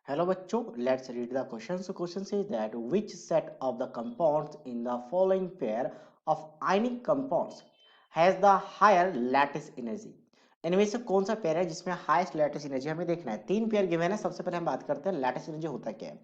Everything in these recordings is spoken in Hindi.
Hello बच्चों, let's read the question. So question says that which set of the compounds in the following pair of ionic compounds has the higher lattice energy? इनमें से कौन सा पेयर है जिसमें हाईएस्ट लैटिस एनर्जी हमें देखना है। तीन पेयर गिवन है। सबसे पहले हम बात करते हैं लैटिस एनर्जी होता क्या है।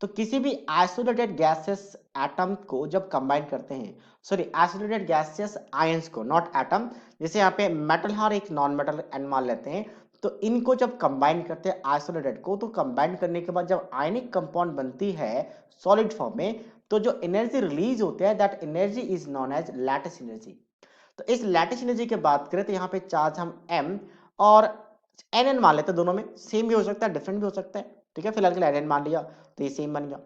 तो किसी भी आइसोलेटेड गैसेस एटम को जब कंबाइन करते हैं, सॉरी आइसोलेटेड गैसेस आयंस को, नॉट एटम, जैसे यहाँ पे मेटल और एक नॉन मेटल एन मान लेते हैं, तो इनको जब कंबाइन करते हैं आइसोलेटेड को, तो कंबाइन करने के बाद जब आयनिक कंपाउंड बनती है सॉलिड फॉर्म में, तो जो एनर्जी रिलीज होती है that energy is known as lattice energy. तो इस लैटिस एनर्जी की बात करें तो यहाँ पे चार्ज हम m और nn मान लेते हैं। दोनों में सेम भी हो सकता है, डिफरेंट भी हो सकता है। ठीक है, फिलहाल के लिए nn मान लिया तो ये सेम बन गया।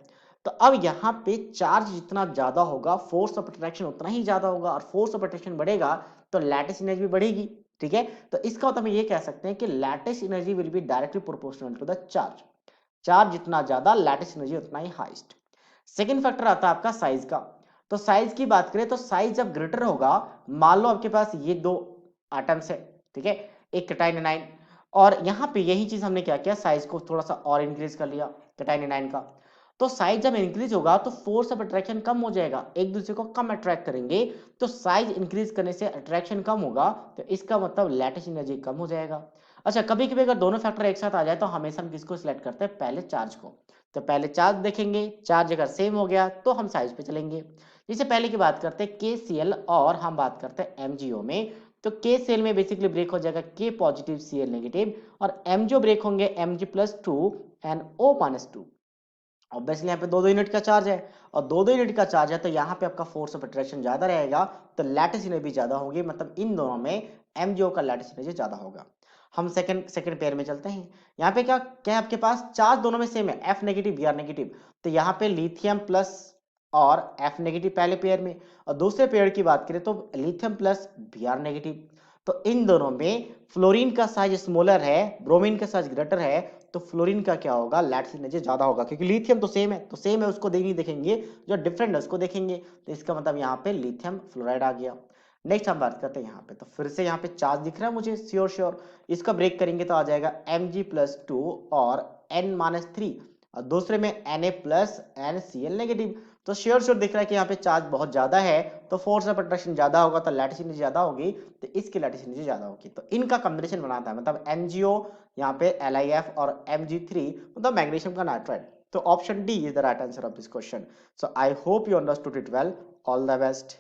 तो अब यहाँ पे चार्ज जितना ज्यादा होगा फोर्स ऑफ अट्रैक्शन उतना ही ज्यादा होगा, और फोर्स ऑफ अट्रैक्शन बढ़ेगा तो लैटिस एनर्जी भी बढ़ेगी। ठीक है, तो इसका मतलब हम ये कह सकते हैं कि lattice energy will be directly proportional to the charge. Charge जितना ज्यादा लैटिस एनर्जी उतना ही हाईएस्ट। सेकंड फैक्टर आता है आपका साइज का। तो साइज की बात करें तो साइज जब ग्रेटर होगा, मान लो आपके पास ये दो एटम्स है, ठीक है, एक कैटायन एनायन, और यहाँ पे यही चीज हमने क्या किया, साइज को थोड़ा सा और इंक्रीज कर लिया कैटायन एनायन का। तो साइज जब इंक्रीज होगा तो फोर्स ऑफ अट्रैक्शन कम हो जाएगा, एक दूसरे को कम अट्रैक्ट करेंगे। तो साइज इंक्रीज करने से अट्रैक्शन कम होगा, तो इसका मतलब लैटिस एनर्जी कम हो जाएगा। अच्छा, कभी कभी अगर दोनों फैक्टर एक साथ आ जाए तो हमेशा हम किसको सिलेक्ट करते हैं, पहले चार्ज को। तो पहले चार्ज देखेंगे, चार्ज अगर सेम हो गया तो हम साइज पे चलेंगे। जैसे पहले की बात करते हैं KCl और हम बात करते हैं MgO में। तो KCl में बेसिकली ब्रेक हो जाएगा K पॉजिटिव Cl नेगेटिव, और MgO ब्रेक होंगे Mg+2 एंड O-2। ऑब्वियसली यहाँ पे दो दो यूनिट का चार्ज है, और दो दो यूनिट का चार्ज है तो यहाँ पे आपका फोर्स ऑफ अट्रैक्शन ज्यादा रहेगा, तो लैटिस एनर्जी ज्यादा होगी। मतलब इन दोनों में MgO का लैटिस एनर्जी ज्यादा होगा। हम सेकंड सेकंड पेयर में चलते हैं। यहाँ पे क्या क्या है आपके पास, चार्ज दोनों में सेम है, F नेगेटिव Br नेगेटिव। तो यहाँ पे लिथियम प्लस और F नेगेटिव पहले पेयर में, और दूसरे पेयर की बात करें तो लिथियम प्लस Br नेगेटिव। तो इन दोनों में फ्लोरीन का साइज स्मॉलर है, ब्रोमीन का साइज ग्रेटर है, तो फ्लोरीन का क्या होगा, लैटिस एनर्जी ज्यादा होगा, क्योंकि लिथियम तो सेम है, तो सेम है उसको नहीं देखेंगे, जो डिफरेंट है उसको देखेंगे। तो इसका मतलब यहाँ पे लिथियम फ्लोराइड आ गया। नेक्स्ट हम बात करते हैं यहाँ पे, तो फिर से यहाँ पे चार्ज दिख रहा है मुझे, श्योर श्योर, इसका ब्रेक करेंगे तो आ जाएगा Mg+2 और N-3, और दूसरे में Na+NCl नेगेटिव। तो श्योर श्योर दिख रहा है कि यहाँ पे चार्ज बहुत ज्यादा है, तो फोर्स ऑफ अट्रैक्शन ज्यादा होगा, तो लैटिस एनर्जी ज्यादा होगी, तो इसकी लैटिस एनर्जी ज्यादा होगी। तो इनका कॉम्बिनेशन बनाता है, मतलब NGO यहाँ पे LiF और Mg3, मतलब मैग्नीशियम का नाइट्राइड। तो option D is the right answer of this question. So I hope you understood it well. All the best.